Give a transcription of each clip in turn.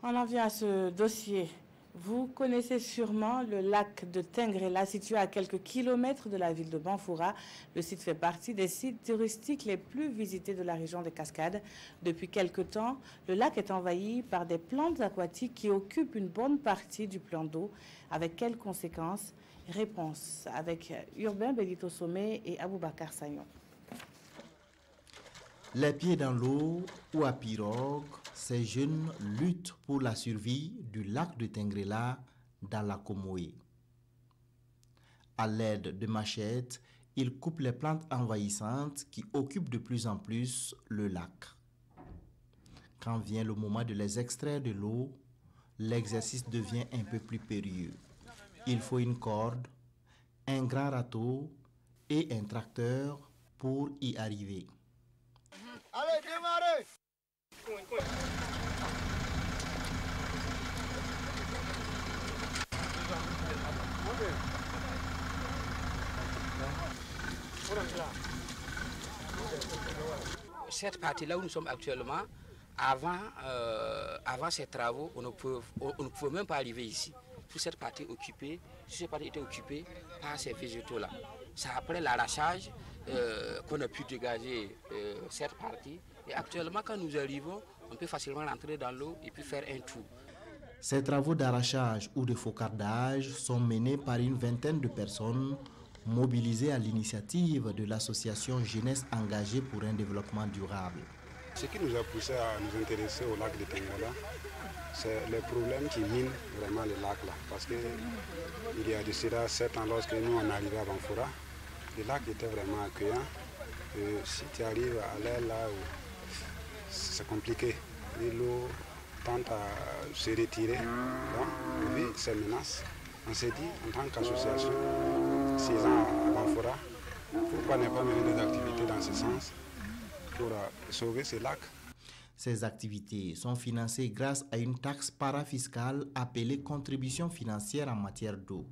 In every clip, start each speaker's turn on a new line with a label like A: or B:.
A: On en vient à ce dossier. Vous connaissez sûrement le lac de Tengrela, situé à quelques kilomètres de la ville de Banfoura. Le site fait partie des sites touristiques les plus visités de la région des Cascades. Depuis quelque temps, le lac est envahi par des plantes aquatiques qui occupent une bonne partie du plan d'eau. Avec quelles conséquences? Réponse avec Urbain Bellito Sommet et Aboubakar Sagnon.
B: Les pieds dans l'eau ou à pirogue, ces jeunes luttent pour la survie du lac de Tengrela dans la Comoé. À l'aide de machettes, ils coupent les plantes envahissantes qui occupent de plus en plus le lac. Quand vient le moment de les extraire de l'eau, l'exercice devient un peu plus périlleux. Il faut une corde, un grand râteau et un tracteur pour y arriver.
C: Allez, démarrez!
D: Cette partie-là où nous sommes actuellement, avant ces travaux, on ne pouvait même pas arriver ici. Toute cette partie occupée, était occupée par ces végétaux-là. C'est après l'arrachage qu'on a pu dégager cette partie. Et actuellement, quand nous arrivons, on peut facilement rentrer dans l'eau et puis faire un tour.
B: Ces travaux d'arrachage ou de faucardage sont menés par une vingtaine de personnes mobilisées à l'initiative de l'association Jeunesse engagée pour un développement durable.
E: Ce qui nous a poussé à nous intéresser au lac de Tengrela, c'est les problèmes qui minent vraiment le lac là. Parce qu'il y a de cela 7 ans, lorsque nous on arrivait à Banfoura, le lac était vraiment accueillant. Et si tu arrives à aller là, c'est compliqué. Et l'eau tente à se retirer. Donc, vu ces menaces, on s'est dit, en tant qu'association, 6 ans à Banfoura, pourquoi ne pas mener des activités dans ce sens pour sauver ces lacs.
B: Ces activités sont financées grâce à une taxe parafiscale appelée contribution financière en matière d'eau.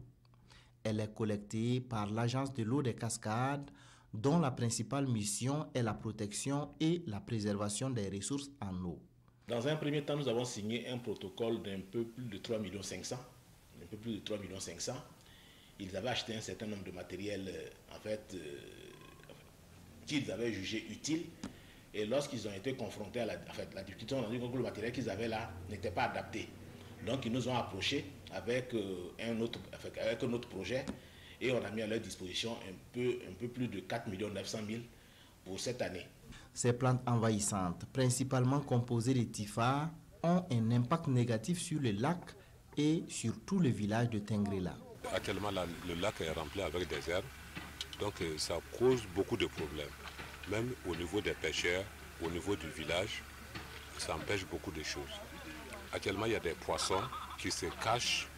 B: Elle est collectée par l'Agence de l'eau des Cascades, dont la principale mission est la protection et la préservation des ressources en eau.
F: Dans un premier temps, nous avons signé un protocole d'un peu plus de 3,5 millions. Ils avaient acheté un certain nombre de matériel qu'ils avaient jugé utile. Et lorsqu'ils ont été confrontés à la difficulté, on a dit que le matériel qu'ils avaient là n'était pas adapté. Donc ils nous ont approchés avec un autre projet et on a mis à leur disposition un peu plus de 4 900 000 pour cette année.
B: Ces plantes envahissantes, principalement composées de typhas, ont un impact négatif sur le lac et sur tout le village de Tengrela.
G: Actuellement, le lac est rempli avec des herbes, donc ça cause beaucoup de problèmes. Même au niveau des pêcheurs, au niveau du village, ça empêche beaucoup de choses. Actuellement, il y a des poissons qui se cachent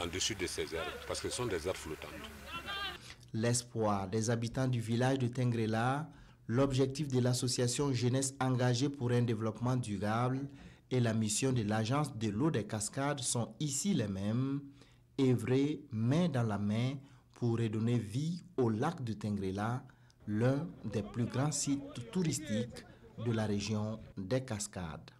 G: en dessus de ces herbes, parce que ce sont des herbes flottantes.
B: L'espoir des habitants du village de Tengrela, l'objectif de l'association Jeunesse engagée pour un développement durable et la mission de l'Agence de l'eau des Cascades sont ici les mêmes, œuvrer main dans la main pour redonner vie au lac de Tengrela, l'un des plus grands sites touristiques de la région des Cascades.